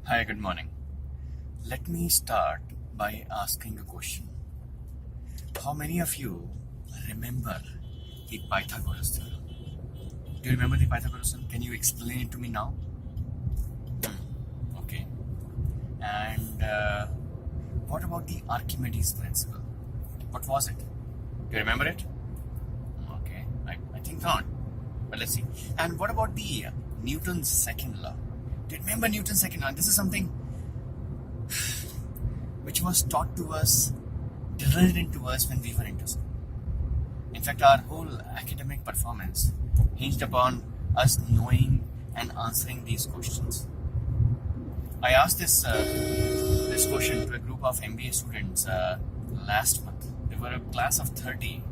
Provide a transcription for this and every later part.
Hi, good morning. Let me start by asking a question. How many of you remember the Pythagoras theorem? Do you remember the Pythagoras theorem? Can you explain it to me now? Okay. And what about the Archimedes principle? What was it? Do you remember it? Okay, I think not. But let's see. And what about the Newton's second law? Do you remember Newton's second law? This is something which was taught to us, drilled into us when we were into school. In fact, our whole academic performance hinged upon us knowing and answering these questions. I asked this question to a group of MBA students last month. They were a class of 30,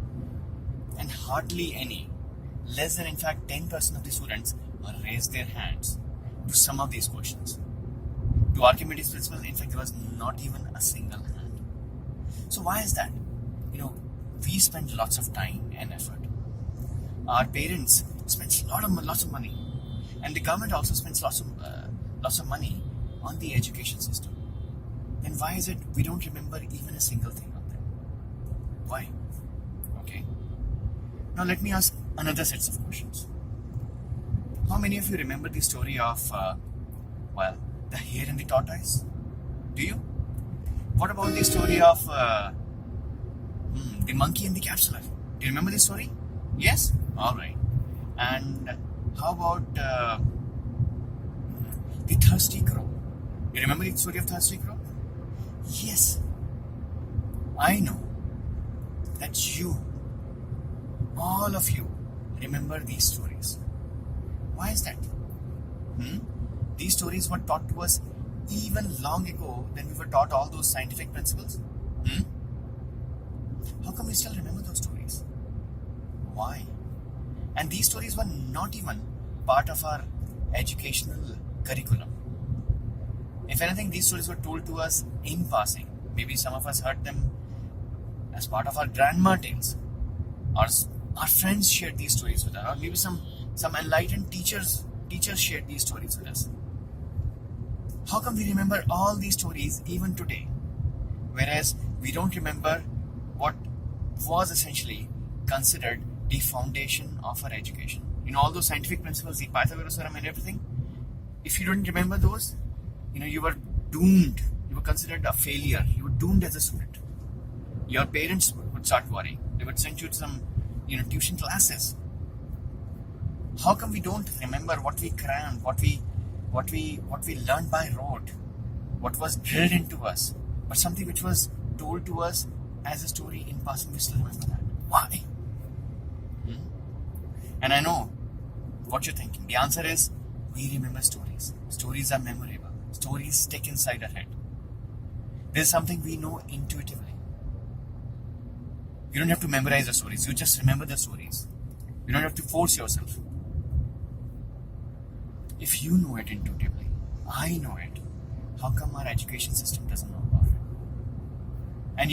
and hardly any, less than in fact 10% of the students raised their hands to some of these questions. To Archimedes' principle, in fact, there was not even a single hand. So why is that? We spend lots of time and effort. Our parents spend lots of money, and the government also spends lots of money on the education system. Then why is it we don't remember even a single thing of them? Why? Okay. Now let me ask another set of questions. How many of you remember the story of the hare and the tortoise? Do you? What about the story of the monkey and the capsular? Do you remember this story? Yes? Alright. And how about the thirsty crow? Do you remember the story of thirsty crow? Yes. I know that you, all of you, remember these stories. Why is that? These stories were taught to us even long ago when we were taught all those scientific principles. How come we still remember those stories? Why? And these stories were not even part of our educational curriculum. If anything, these stories were told to us in passing. Maybe some of us heard them as part of our grandma tales. Or our friends shared these stories with us. Or maybe some enlightened teachers shared these stories with us. How come we remember all these stories even today? Whereas we don't remember what was essentially considered the foundation of our education. All those scientific principles, the Pythagoras theorem and everything. If you don't remember those, you were doomed. You were considered a failure. You were doomed as a student. Your parents would start worrying. They would send you to some, tuition classes. How come we don't remember what we crammed, what we learned by rote, what was drilled into us, but something which was told to us as a story in passing? We still remember that. Why? And I know what you're thinking. The answer is we remember stories. Stories are memorable. Stories stick inside our head. There's something we know intuitively. You don't have to memorize the stories. You just remember the stories. You don't have to force yourself. If you know it intuitively, I know it, how come our education system doesn't know about it? And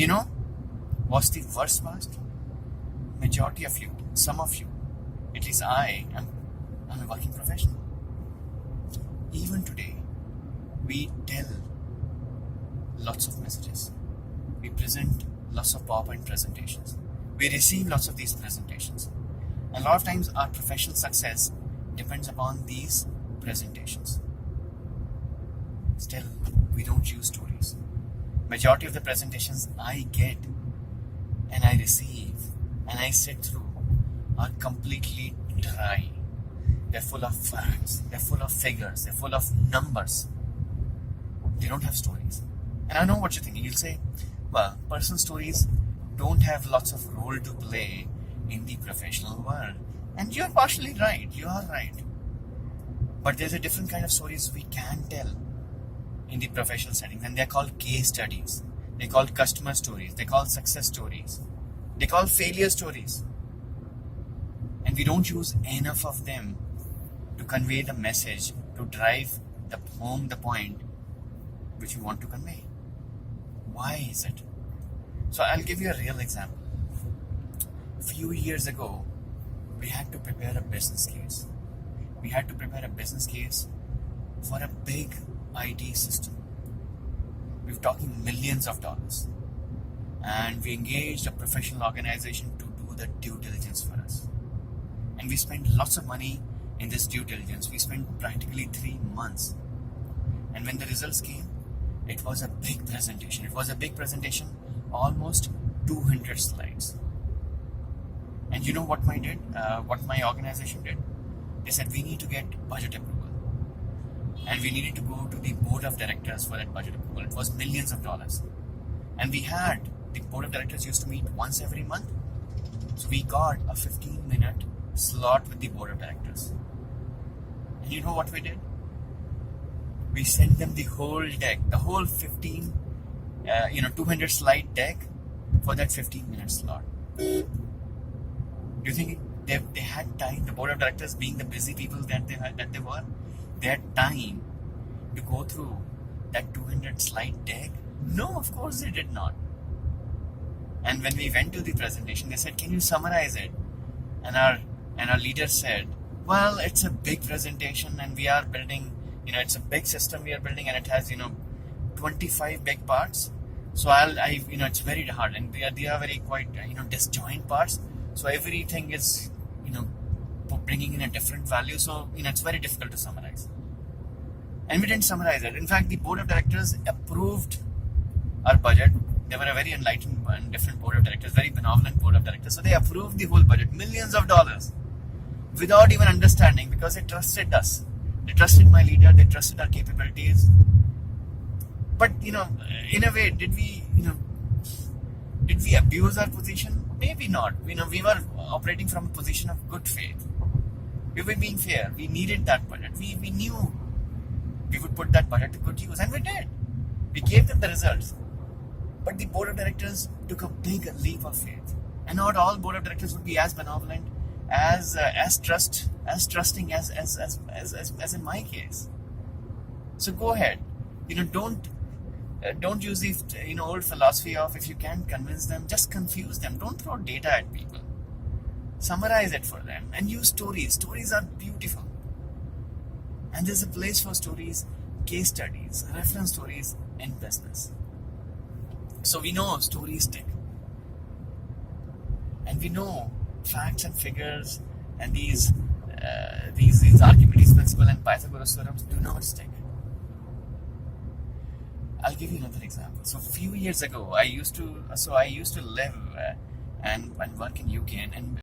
what's the worst part? Majority of you, some of you, at least I'm a working professional. Even today, we tell lots of messages. We present lots of PowerPoint presentations. We receive lots of these presentations. And a lot of times our professional success depends upon these presentations. Still, we don't use stories. Majority of the presentations I get and I receive and I sit through are completely dry. They're full of facts, they're full of figures, they're full of numbers. They don't have stories. And I know what you're thinking. You'll say, well, personal stories don't have lots of role to play in the professional world. And you're partially right. You are right. But there's a different kind of stories we can tell in the professional setting, and they're called case studies. They're called customer stories. They're called success stories. They're called failure stories. And we don't use enough of them to convey the message, to drive home the point which we want to convey. Why is it? So I'll give you a real example. A few years ago, we had to prepare a business case. We had to prepare a business case for a big IT system. We were talking millions of dollars. And we engaged a professional organization to do the due diligence for us. And we spent lots of money in this due diligence. We spent practically 3 months. And when the results came, it was a big presentation. It was a big presentation, almost 200 slides. And you know what my organization did? They said we need to get budget approval. And we needed to go to the board of directors for that budget approval. It was millions of dollars. And the board of directors used to meet once every month. So we got a 15-minute slot with the board of directors. And you know what we did? We sent them the whole deck, the whole 200 slide deck for that 15-minute slot. Do you think they had time? The board of directors, being the busy people that they were, they had time to go through that 200 slide deck? No, of course they did not. And when we went to the presentation, they said, "Can you summarize it?" And our leader said, "Well, it's a big presentation, and we are building. It's a big system we are building, and it has 25 big parts. So it's very hard, and they are very quite disjoint parts. So everything is bringing in a different value. So it's very difficult to summarize." And we didn't summarize it. In fact, the board of directors approved our budget. They were a very enlightened and different board of directors, very benevolent board of directors. So they approved the whole budget, millions of dollars, without even understanding, because they trusted us. They trusted my leader. They trusted our capabilities. But in a way, did we abuse our position? Maybe not. We were operating from a position of good faith. We were being fair. We needed that budget. We knew we would put that budget to good use, and we did. We gave them the results. But the board of directors took a big leap of faith. And not all board of directors would be as benevolent, as trusting as in my case. So go ahead. Don't use the old philosophy of, if you can't convince them, just confuse them. Don't throw data at people. Summarize it for them and use stories. Stories are beautiful. And there's a place for stories, case studies, reference stories in business. So we know stories stick. And we know facts and figures and these Archimedes principle and Pythagoras theorems do not stick. I'll give you another example. So a few years ago, I used to live and work in UK, and